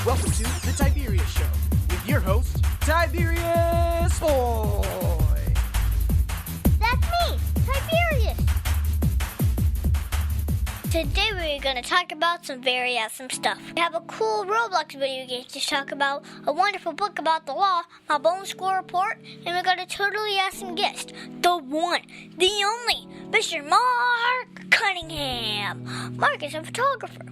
Welcome to the Tiberius Show with your host, Tiberius Boy. That's me, Tiberius. Today we're going to talk about some very awesome stuff. We have a cool Roblox video game to talk about, a wonderful book about the law, my bone score report, and we got a totally awesome guest, the one, the only, Mr. Mark Cunningham. Mark is a photographer,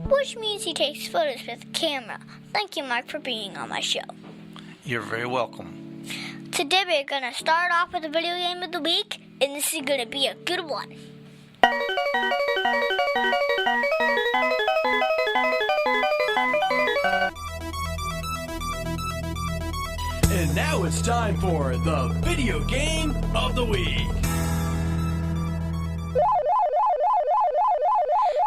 which means he takes photos with a camera. Thank you, Mark, for being on my show. You're very welcome. Today we're going to start off with the video game of the week, and this is going to be a good one. And now it's time for the video game of the week.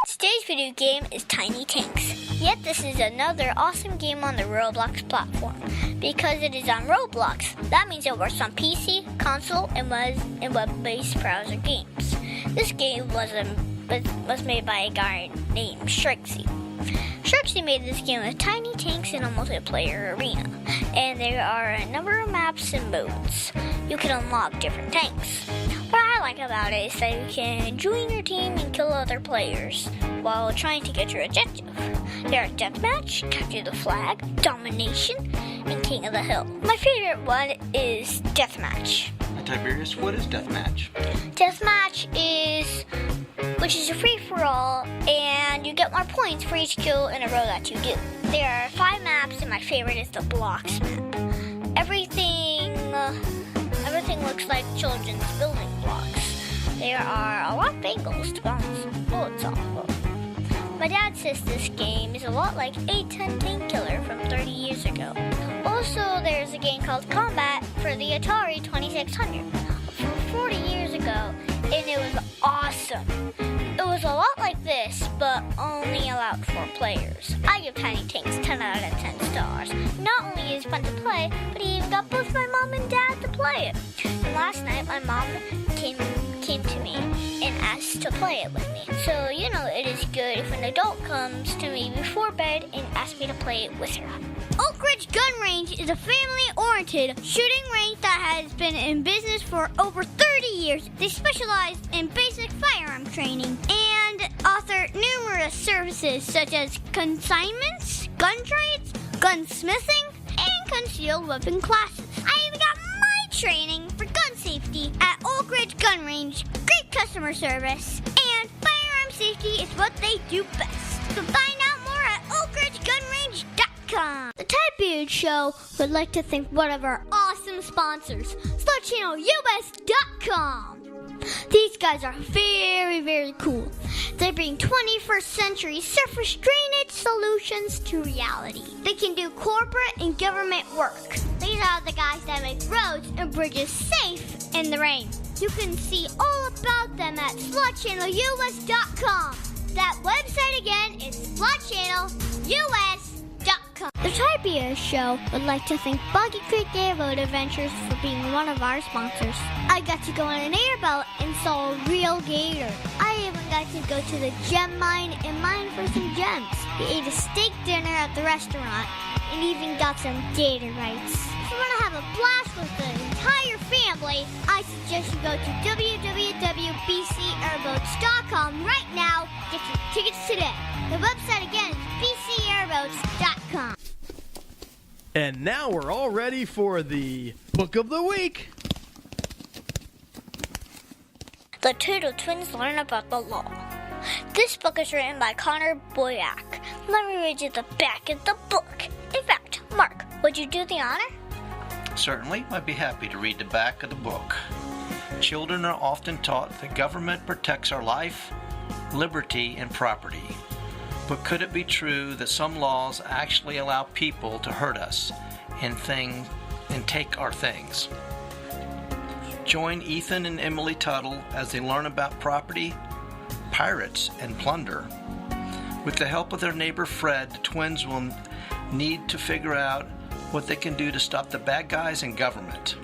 Today's video game is Tiny Tanks. Yet this is another awesome game on the Roblox platform. Because it is on Roblox, that means it works on PC, console, and web-based browser games. This game was made by a guy named Shrexy. Shrexy made this game with tiny tanks in a multiplayer arena, and there are a number of maps and modes. You can unlock different tanks. What I like about it is that you can join your team and kill other players while trying to get your objective. There are Deathmatch, Capture the Flag, Domination, and King of the Hill. My favorite one is Deathmatch. Tiberius, what is Deathmatch? Deathmatch is a free-for-all, and you get more points for each kill in a row that you do. There are 5 maps, and my favorite is the blocks map. Everything looks like children's building blocks. There are a lot of angles to bounce bullets off of. My dad says this game is a lot like A-10 Tank Killer from 30 years ago. Also, there's a game called Combat for the Atari 2600 from 40 years ago, and it was awesome. It was a lot like this, but only allowed 4 players. I give Tiny Tanks 10 out of 10 stars. Not only is it fun to play, but he even got both my mom and dad to play it. And last night, my mom came to me and asked to play it with me. So, it is good if an adult comes to me before bed and asks me to play it with her. Oak Ridge Gun Range is a family-oriented shooting range that has been in business for over 30 years. They specialize in basic firearm training and offer numerous services such as consignments, gun trades, gunsmithing, and concealed weapon classes. I even got my training for gun safety at Oak Ridge Gun Range. Great customer service, and firearm safety is what they do best. So find out more at oakridgegunrange.com. The Tiberius Show would like to thank one of our awesome sponsors, SlutChannelUS.com. These guys are very, very cool. They bring 21st century surface drainage solutions to reality. They can do corporate and government work. These are the guys that make roads and bridges safe in the rain. You can see all about them at SlutChannelUS.com. That website again is SlutChannelUS.com. The Tiberius Show would like to thank Boggy Creek Airboat Adventures for being one of our sponsors. I got to go on an airboat and saw a real gator. I even got to go to the gem mine and mine for some gems. We ate a steak dinner at the restaurant and even got some gator bites. If you want to have a blast with the entire family, I suggest you go to www.bcairboats.com right now. Get your tickets today. The website again is bcairboats.com. And now we're all ready for the book of the week. The Turtle Twins Learn About the Law. This book is written by Connor Boyack. Let me read you the back of the book. In fact, Mark, would you do the honor? Certainly, I'd be happy to read the back of the book. Children are often taught that government protects our life, liberty, and property. But could it be true that some laws actually allow people to hurt us and take our things? Join Ethan and Emily Tuttle as they learn about property, pirates, and plunder. With the help of their neighbor Fred, the twins will need to figure out what they can do to stop the bad guys in government.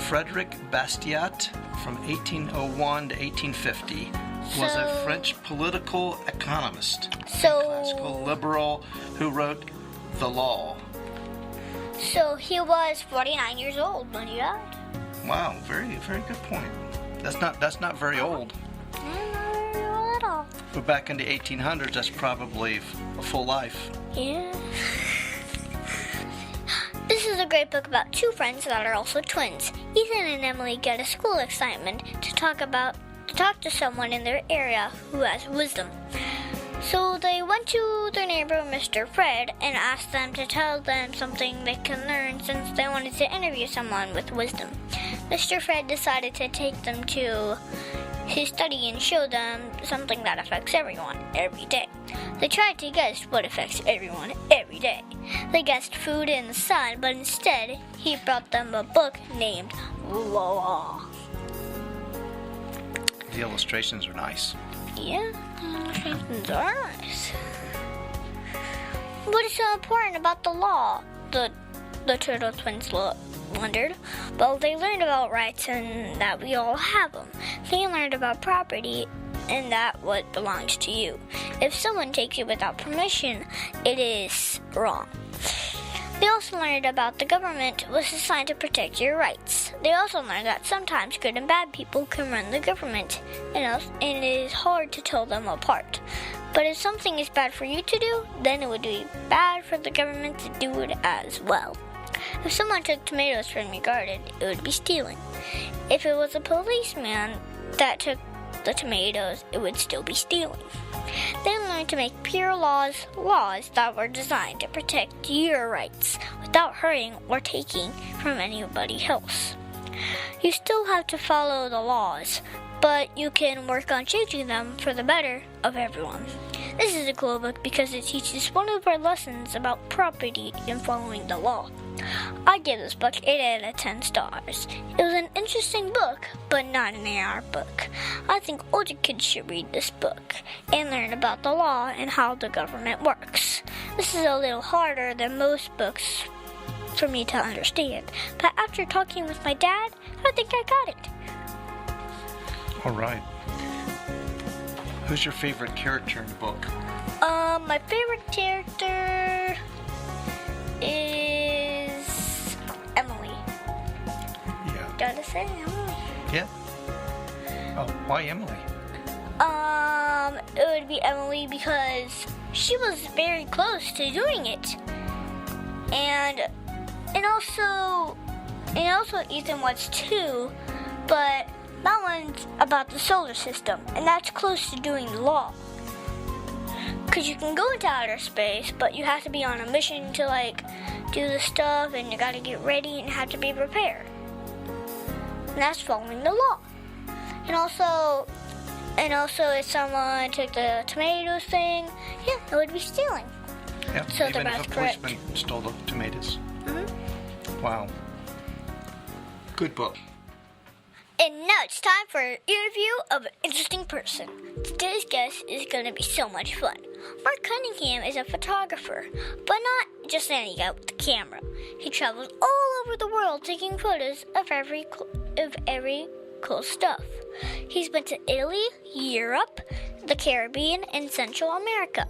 Frederic Bastiat, from 1801 to 1850, was a French political economist, classical liberal who wrote the law. So he was 49 years old when he died. Wow, very, very good point. That's not very old. Not very old at all. But back in the 1800s, that's probably a full life. Yeah. This is a great book about two friends that are also twins. Ethan and Emily get a school assignment to talk to someone in their area who has wisdom. So they went to their neighbor, Mr. Fred, and asked them to tell them something they can learn since they wanted to interview someone with wisdom. Mr. Fred decided to take them to his study and show them something that affects everyone every day. They tried to guess what affects everyone every day. They guessed food and the sun, but instead he brought them a book named Law. The illustrations are nice. Yeah, the illustrations are nice. What is so important about the law? The turtle twins wondered. Well, they learned about rights and that we all have them. They learned about property and that what belongs to you. If someone takes it without permission, it is wrong. They also learned about the government was assigned to protect your rights. They also learned that sometimes good and bad people can run the government, and it is hard to tell them apart. But if something is bad for you to do, then it would be bad for the government to do it as well. If someone took tomatoes from your garden, it would be stealing. If it was a policeman that took the tomatoes, it would still be stealing. They learned to make pure laws that were designed to protect your rights without hurting or taking from anybody else. You still have to follow the laws, but you can work on changing them for the better of everyone. This is a cool book because it teaches one of our lessons about property and following the law. I give this book 8 out of 10 stars. It was an interesting book, but not an AR book. I think older kids should read this book and learn about the law and how the government works. This is a little harder than most books for me to understand, but after talking with my dad, I think I got it. All right. Who's your favorite character in the book? My favorite character is Emily. Yeah. Gotta say Emily. Yeah. Oh, why Emily? It would be Emily because she was very close to doing it, and also Ethan was too, but that one's about the solar system, and that's close to doing the law. Because you can go into outer space, but you have to be on a mission to, do the stuff, and you gotta get ready and have to be prepared. And that's following the law. And also if someone took the tomatoes thing, yeah, it would be stealing. Yeah, So even they're if a both correct. policeman stole the tomatoes. Mm-hmm. Wow. Good book. And now it's time for an interview of an interesting person. Today's guest is going to be so much fun. Mark Cunningham is a photographer, but not just any guy with a camera. He travels all over the world taking photos of every cool stuff. He's been to Italy, Europe, the Caribbean, and Central America.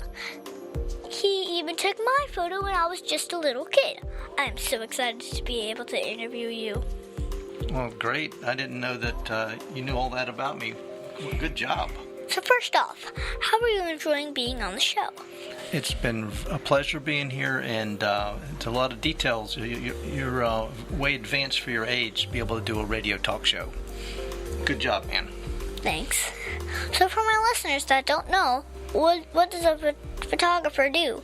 He even took my photo when I was just a little kid. I'm so excited to be able to interview you. Well, great. I didn't know that you knew all that about me. Well, good job. So first off, how are you enjoying being on the show? It's been a pleasure being here, and it's a lot of details. You're way advanced for your age to be able to do a radio talk show. Good job, man. Thanks. So for my listeners that don't know, what does a photographer do?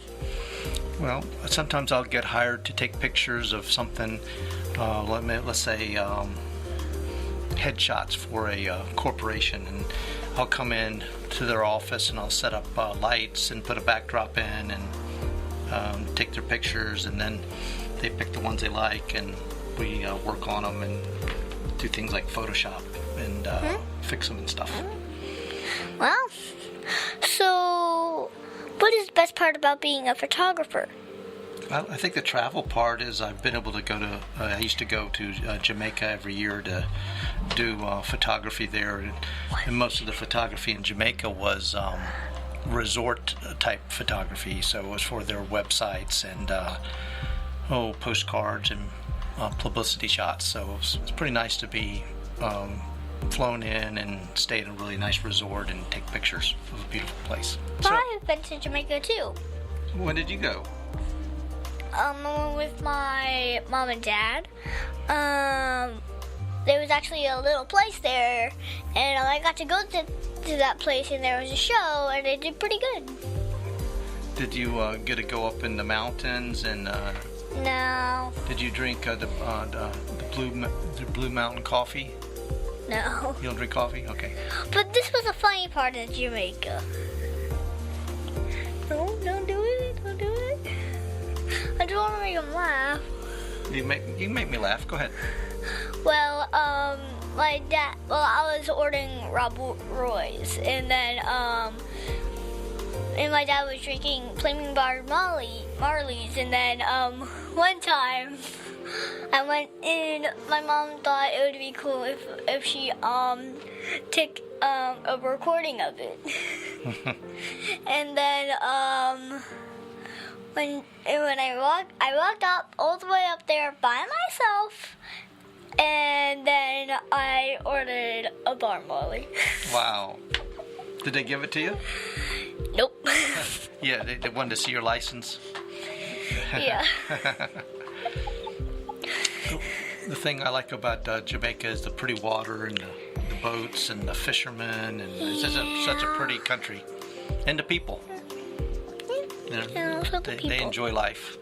Well, sometimes I'll get hired to take pictures of something, let's say headshots for a corporation, and I'll come in to their office and I'll set up lights and put a backdrop in and take their pictures, and then they pick the ones they like, and we work on them and do things like Photoshop and fix them and stuff. Well, so what is the best part about being a photographer? Well, I think the travel part is I've been able to go to, I used to go to Jamaica every year to do photography there, and most of the photography in Jamaica was resort type photography. So it was for their websites and postcards and publicity shots. So it's pretty nice to be flown in and stay at a really nice resort and take pictures of a beautiful place. So, I've been to Jamaica too. when did you go? I went with my mom and dad. There was actually a little place there, and I got to go to that place, and there was a show, and it did pretty good. Did you get to go up in the mountains and No, did you drink the Blue Mountain coffee? no. You don't drink coffee? Okay. But this was a funny part of Jamaica. No, don't do it. Don't do it. I just want to make them laugh. You can make me laugh. Go ahead. Well, my dad. Well, I was ordering Rob Roy's, and then and my dad was drinking Flaming Bar Marley's, and then one time I went in. My mom thought it would be cool if she took a recording of it, and then when I walked up all the way up there by myself. And then I ordered a bar Molly. Wow. Did they give it to you? Nope. Yeah, they wanted to see your license. Yeah. The thing I like about Jamaica is the pretty water and the boats and the fishermen, and it's just such a pretty country. And the people. You know, And also the people. they enjoy life.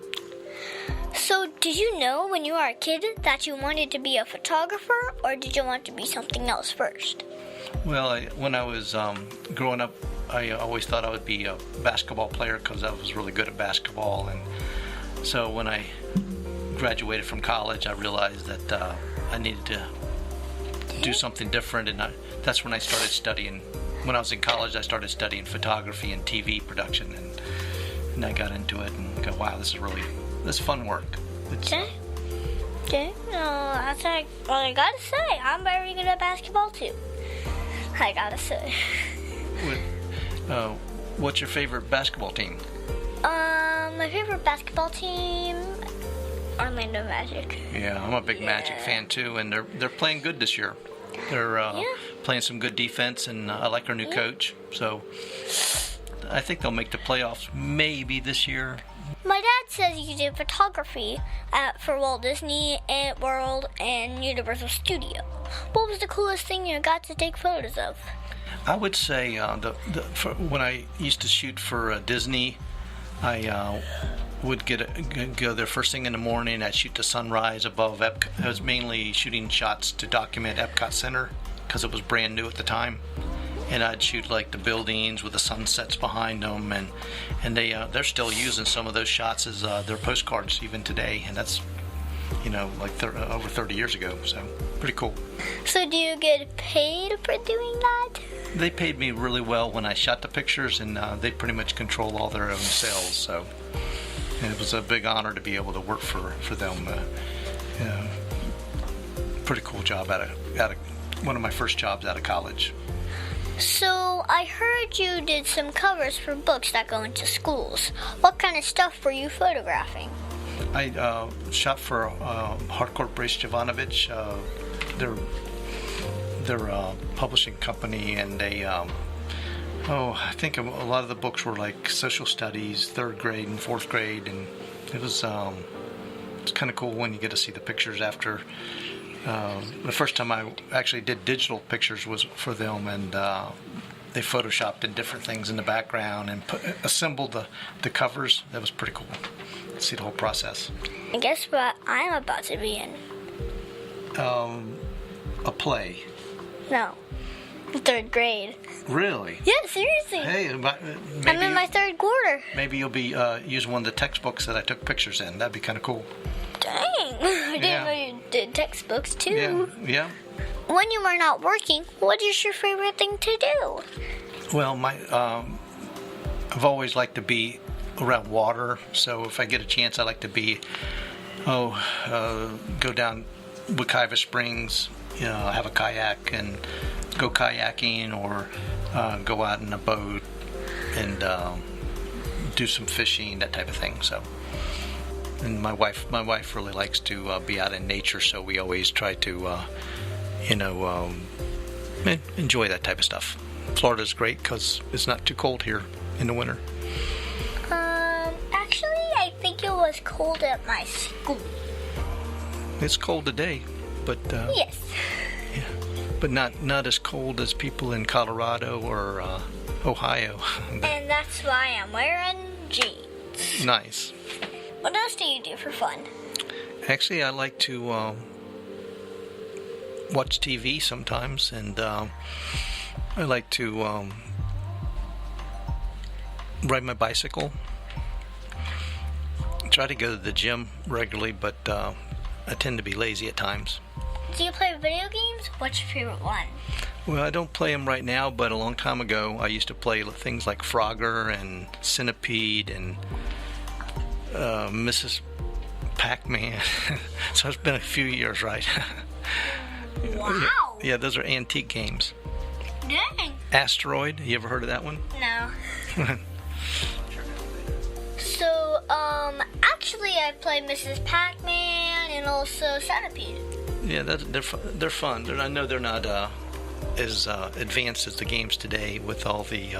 So, did you know when you were a kid that you wanted to be a photographer, or did you want to be something else first? Well, when I was growing up, I always thought I would be a basketball player because I was really good at basketball. And so when I graduated from college, I realized that I needed to do something different. And that's when I started studying. When I was in college, I started studying photography and TV production. And I got into it and go, wow, this is fun work. Okay. That's all I gotta say. I'm very good at basketball too. I gotta say. What's your favorite basketball team? My favorite basketball team, Orlando Magic. Yeah, I'm a big Magic fan too, and they're playing good this year. They're playing some good defense, and I like our new coach. So I think they'll make the playoffs maybe this year. My dad says you did photography for Walt Disney and World and Universal Studio. What was the coolest thing you got to take photos of? I would say when I used to shoot for Disney, I would go there first thing in the morning. I'd shoot the sunrise above Epcot. I was mainly shooting shots to document Epcot Center because it was brand new at the time. And I'd shoot like the buildings with the sunsets behind them, and they're still using some of those shots as their postcards even today, and that's like over 30 years ago, so pretty cool. So do you get paid for doing that? They paid me really well when I shot the pictures, and they pretty much control all their own sales, so it was a big honor to be able to work for them. Pretty cool job out of one of my first jobs out of college. So I heard you did some covers for books that go into schools. What kind of stuff were you photographing? I shot for Hardcore Brace Jovanovich. They're a publishing company, and they I think a lot of the books were like social studies, 3rd grade and 4th grade, and it was it's kind of cool when you get to see the pictures after. The first time I actually did digital pictures was for them, and they photoshopped in different things in the background and assembled the covers. That was pretty cool. See the whole process. And guess what I'm about to be in? A play. No. 3rd grade. Really? Yeah, seriously. Hey, I'm in my 3rd quarter. Maybe you'll be using one of the textbooks that I took pictures in. That'd be kind of cool. Dang. I didn't know you did textbooks too. Yeah. When you are not working, what is your favorite thing to do? Well, I've always liked to be around water. So if I get a chance, I like to be go down Wekiva Springs, have a kayak and go kayaking, or go out in a boat and do some fishing, that type of thing. So, and my wife really likes to be out in nature, so we always try to, enjoy that type of stuff. Florida's great because it's not too cold here in the winter. Actually, I think it was cold at my school. It's cold today, but Yes. yeah, but not as cold as people in Colorado or Ohio. And that's why I'm wearing jeans. Nice. What else do you do for fun? Actually, I like to watch TV sometimes, and I like to ride my bicycle. Try to go to the gym regularly, but I tend to be lazy at times. Do you play video games? What's your favorite one? Well, I don't play them right now, but a long time ago, I used to play things like Frogger and Centipede and Mrs. Pac-Man. So it's been a few years, right? Wow. Yeah, those are antique games. Dang. Asteroid, you ever heard of that one? No. So, actually I play Mrs. Pac-Man and also Centipede. Yeah, they're fun. I know they're not as advanced as the games today with all the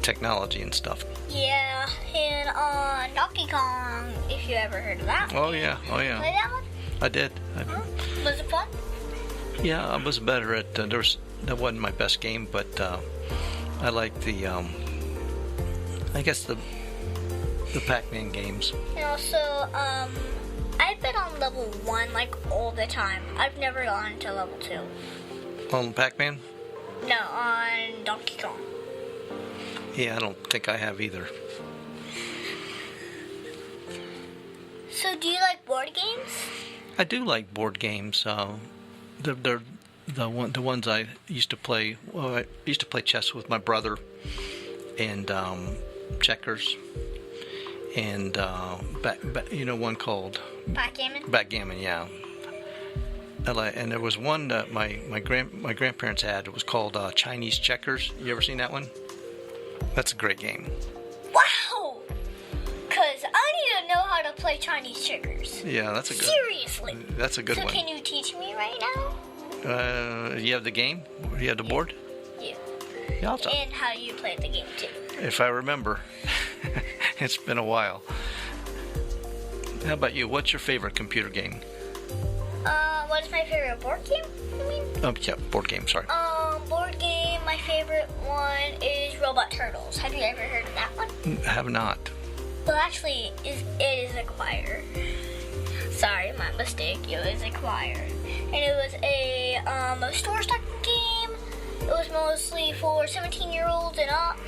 technology and stuff. Yeah, and Donkey Kong, if you ever heard of that. Oh yeah. Play that one? I did. Was it fun? Yeah, I was better at. That wasn't my best game, but I like the. I guess the Pac-Man games. And also, I've been on level 1 like all the time. I've never gone to level 2. On Pac-Man? No, on Donkey Kong. Yeah, I don't think I have either. So, do you like board games? I do like board games. They're the ones I used to play. Well, I used to play chess with my brother, and checkers, and one called Backgammon? Backgammon. Yeah. And there was one that my grandparents had. It was called Chinese checkers. You ever seen that one? That's a great game. Wow! Because I need to know how to play Chinese checkers. Yeah, that's a good. Seriously. That's a good So one. can you teach me right now? You have the game? You have the board? Yeah. Yeah, I'll talk. And how you play the game too. If I remember. It's been a while. How about you? What's your favorite computer game? What's my favorite board game, you mean? Yeah, board game, sorry. Board game, my favorite one is Robot Turtles. Have you ever heard of that one? Have not. Well, actually, it is a choir. Sorry, my mistake. It was a choir. And it was a store-stocking game. It was mostly for 17-year-olds and up.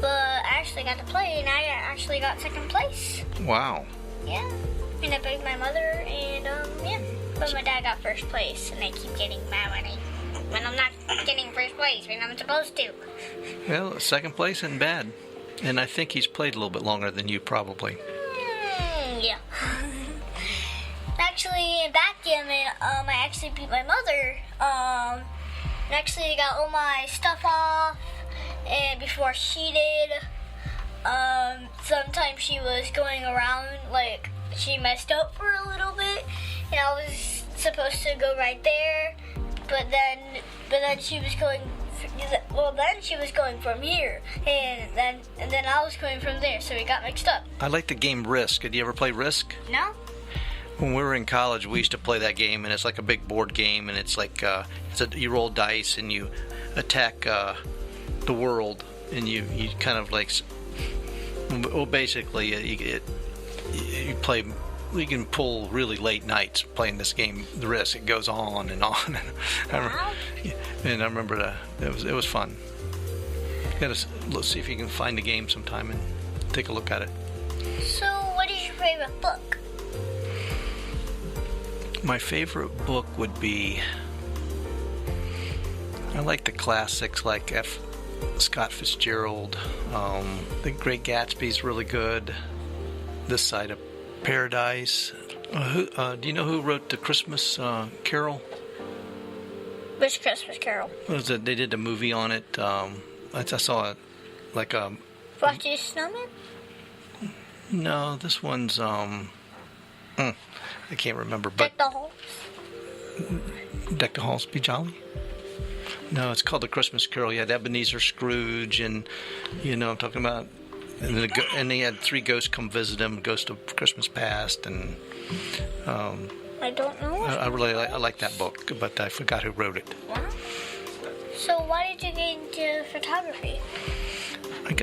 But I actually got to play, and I actually got second place. Wow. Yeah. And I begged my mother, and, yeah. But my dad got first place, and I keep getting mad when I'm not getting first place when I'm supposed to. Well, second place and bad. And I think he's played a little bit longer than you, probably. Yeah. Actually, in backgammon, I actually beat my mother. And actually got all my stuff off, and before she did, sometimes she was going around, like, she messed up for a little bit, and I was supposed to go right there, but then she was going, then she was going from here, and then I was going from there, so we got mixed up. I like the game Risk. Did you ever play Risk? No? When we were in college, we used to play that game, and it's like a big board game, and it's like you roll dice and you attack the world, and you kind of like, well, basically you play. You can pull really late nights playing this game, the Risk. It goes on and on. And I remember that it was fun. Let's see if you can find the game sometime and take a look at it. So, what is your favorite book? My favorite book would be, I like the classics like Scott Fitzgerald. The Great Gatsby's really good. This Side of Paradise. Do you know who wrote the Christmas Carol? Which Christmas Carol? They did a movie on it. I saw like a... Frosty the Snowman? No, this one's, I can't remember, but... Deck the Halls? Deck the Halls Be Jolly? No, it's called The Christmas Carol. You had Ebenezer Scrooge, and, I'm talking about... And they had 3 ghosts come visit him, Ghost of Christmas Past, and... I don't know. I really like that book, but I forgot who wrote it. Wow. So why did you get into photography?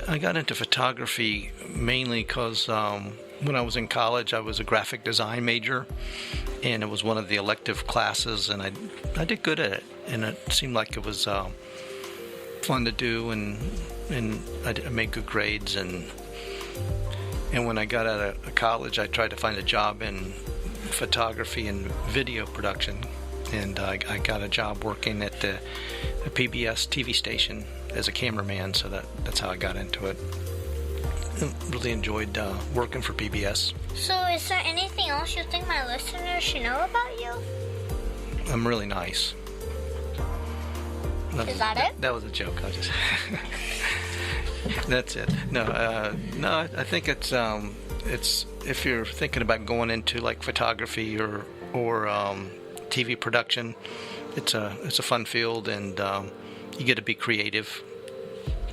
I got into photography mainly because when I was in college, I was a graphic design major, and it was one of the elective classes, and I did good at it, and it seemed like it was fun to do, and I made good grades, and when I got out of college, I tried to find a job in photography and video production, and I got a job working at the PBS TV station as a cameraman, so that's how I got into it. I really enjoyed working for PBS. So is there anything else you think my listeners should know about you? I'm really nice. Is that it? That was a joke. I just... That's it. No, I think it's if you're thinking about going into like photography or TV production, it's a fun field, and you get to be creative.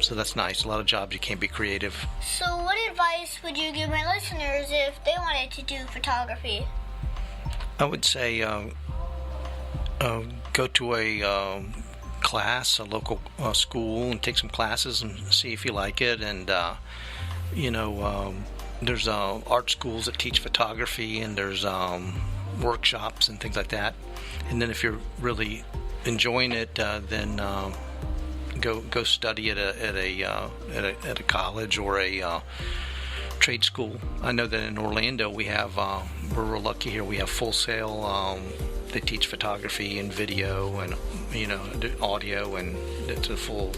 So that's nice. A lot of jobs you can't be creative. So what advice would you give my listeners if they wanted to do photography? I would say go to a class, a local school, and take some classes and see if you like it. And there's art schools that teach photography, and there's workshops and things like that. And then if you're really enjoying it, then go study at a college or a trade school. I know that in Orlando we're real lucky here. We have Full Sail. They teach photography and video and audio, and it's a full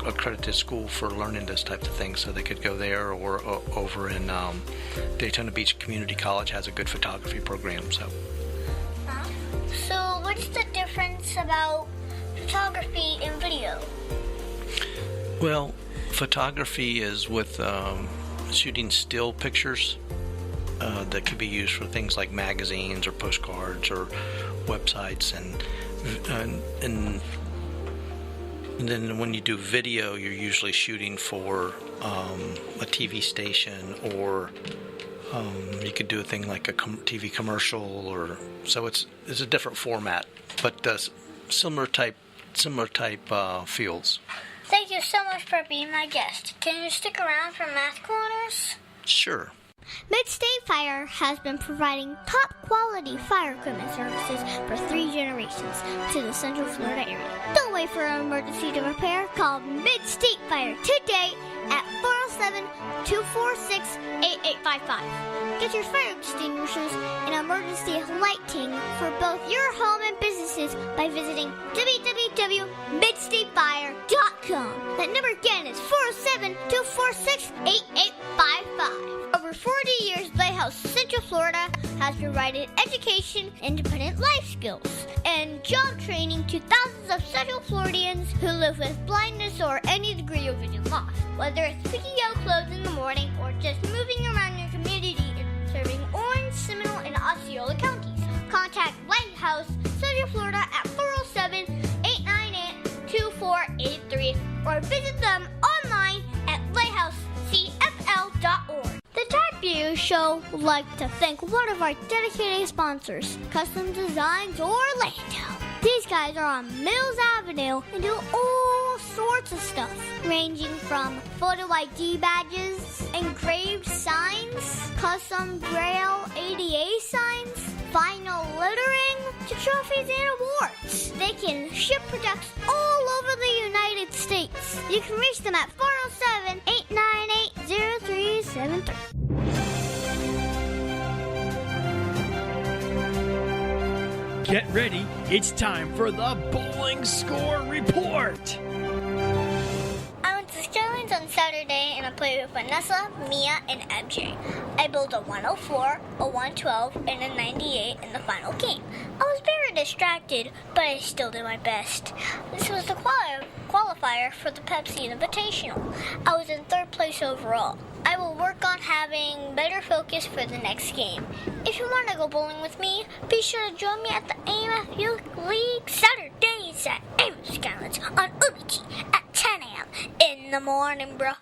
accredited school for learning this type of things. So they could go there, or over in Daytona Beach Community College has a good photography program. So what's the difference about photography and video? Well, photography is with shooting still pictures that could be used for things like magazines or postcards or websites, and then when you do video, you're usually shooting for a TV station, or you could do a thing like a TV commercial, or so it's a different format, but similar type fields. Thank you so much for being my guest. Can you stick around for Math Corners? Sure. Mid-State Fire has been providing top-quality fire equipment services for 3 generations to the Central Florida area. Don't wait for an emergency to repair. Call Mid-State Fire today at 407-246-8855. Get your fire extinguishers and emergency lighting for both your home and businesses by visiting www.midstatefire.com. That number again is 407-246-8855. Over 40 years, Lighthouse Central Florida has provided education, independent life skills, and job training to thousands of Central Floridians who live with blindness or any degree of vision loss. Whether it's picking out clothes in the morning or just moving around your community and serving Orange, Seminole, and Osceola counties, contact Lighthouse Central Florida at 407-898-2483 or visit them online at lighthousecfl.org. The Tiberius Show would like to thank one of our dedicated sponsors, Custom Designs Orlando. These guys are on Mills Avenue and do all sorts of stuff, ranging from photo ID badges, engraved signs, custom Braille ADA signs, vinyl lettering, to trophies and awards. They can ship products all over the United States. You can reach them at 407-898-0373. Get ready, it's time for the Bowling Score Report. I went to Sterling's on Saturday and I played with Vanessa, Mia, and MJ. I built a 104, a 112, and a 98 in the final game. I was very distracted, but I still did my best. This was the qualifier for the Pepsi Invitational. I was in 3rd place overall. I will work on having better focus for the next game. If you want to go bowling with me, be sure to join me at the AMF Youth League Saturdays at Amos Gallons on Ubichi at 10 a.m. in the morning, bro.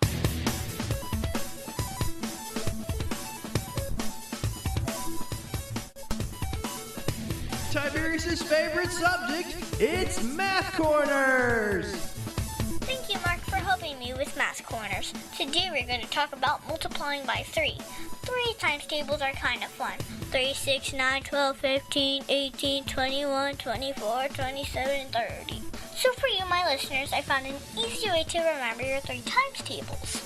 Tiberius' favorite subject, it's Math Corners! Thank you, Mark, for helping me with Math Corners. Today we're going to talk about multiplying by 3. 3 times tables are kind of fun. 3, 6, 9, 12, 15, 18, 21, 24, 27, 30. So for you, my listeners, I found an easy way to remember your 3 times tables.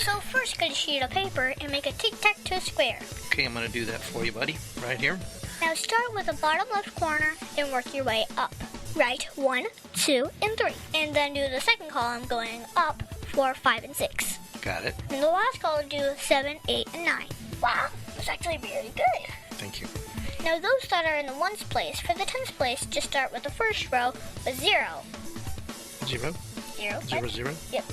So first, get a sheet of paper and make a tic-tac-toe square. Okay, I'm going to do that for you, buddy. Right here. Now start with the bottom left corner and work your way up. Write 1, 2, and 3. And then do the second column going up 4, 5, and 6. Got it. And the last column do 7, 8, and 9. Wow, that's actually really good. Thank you. Now those that are in the ones place, for the tens place, just start with the first row with 0. 0. 0. 0, 0. Yep.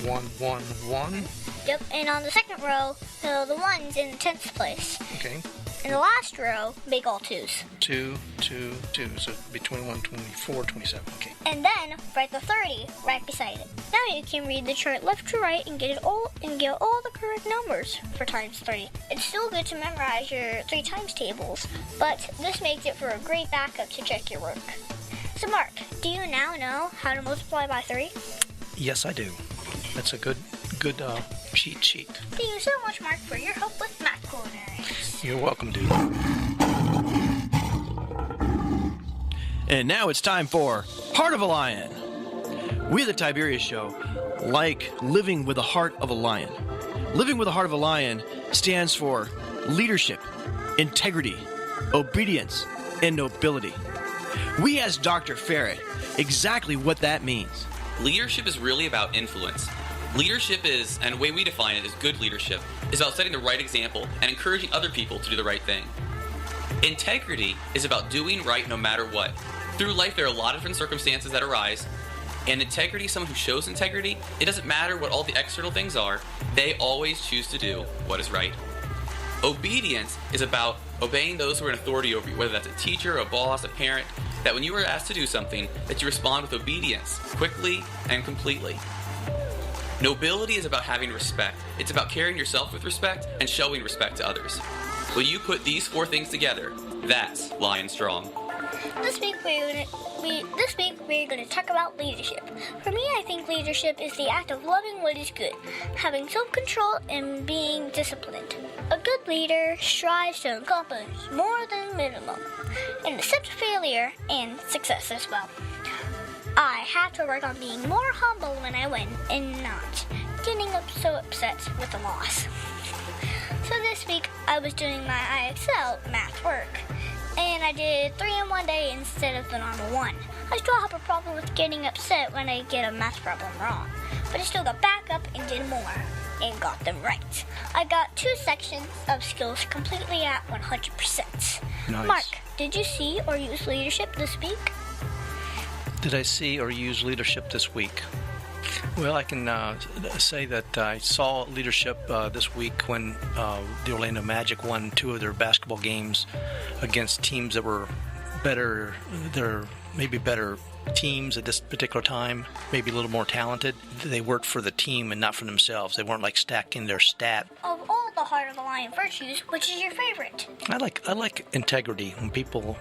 1, 1, 1. Yep, and on the second row, the ones in the tenth place. Okay. In the last row, make all 2s. 2, 2, 2. So between 124, 27. Okay. And then write the 30 right beside it. Now you can read the chart left to right and get all the correct numbers for times 3. It's still good to memorize your 3 times tables, but this makes it for a great backup to check your work. So Mark, do you now know how to multiply by 3? Yes, I do. That's a good cheat sheet. Thank you so much, Mark, for your help with Math Corners. You're welcome, dude. And now it's time for Heart of a Lion. We at the Tiberius Show like living with the heart of a lion. Living with the heart of a lion stands for leadership, integrity, obedience, and nobility. We asked Dr. Ferret exactly what that means. Leadership is really about influence. Leadership is, and the way we define it is good leadership, is about setting the right example and encouraging other people to do the right thing. Integrity is about doing right no matter what. Through life, there are a lot of different circumstances that arise, and integrity, someone who shows integrity, it doesn't matter what all the external things are, they always choose to do what is right. Obedience is about obeying those who are in authority over you, whether that's a teacher, a boss, a parent, that when you are asked to do something, that you respond with obedience, quickly and completely. Nobility is about having respect. It's about carrying yourself with respect and showing respect to others. When you put these 4 things together, that's Lion Strong. This week we're going to talk about leadership. For me, I think leadership is the act of loving what is good, having self-control, and being disciplined. A good leader strives to accomplish more than minimum, and accept failure and success as well. I have to work on being more humble when I win and not getting so upset with a loss. So this week I was doing my IXL math work, and I did 3 in one day instead of the normal 1. I still have a problem with getting upset when I get a math problem wrong, but I still got back up and did more and got them right. I got 2 sections of skills completely at 100%. Nice. Mark, did you see or use leadership this week? Did I see or use leadership this week? Well, I can say that I saw leadership this week when the Orlando Magic won 2 of their basketball games against teams that were better. They're maybe better teams at this particular time, maybe a little more talented. They worked for the team and not for themselves. They weren't like stacking their stat. Of all the Heart of the Lion virtues, which is your favorite? I like integrity. When people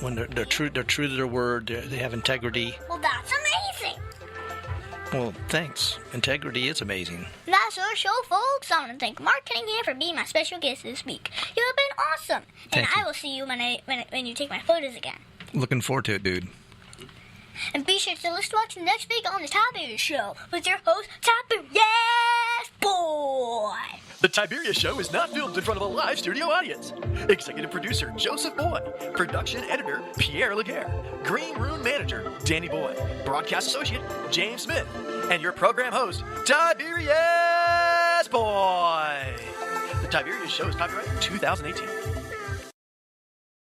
when they're true to their word, they have integrity. Well, that's amazing. Well, thanks. Integrity is amazing. That's our show, folks. I want to thank Mark Cunningham for being my special guest this week. You have been awesome. And Thank you. I will see you when you take my photos again. Looking forward to it, dude. And be sure to listen to watch next week on the Tiberius Show with your host, Tiberius Boy. The Tiberius Show is not filmed in front of a live studio audience. Executive producer Joseph Boy. Production editor Pierre Laguerre. Green room manager Danny Boy. Broadcast associate James Smith. And your program host, Tiberius Boy. The Tiberius Show is copyright 2018.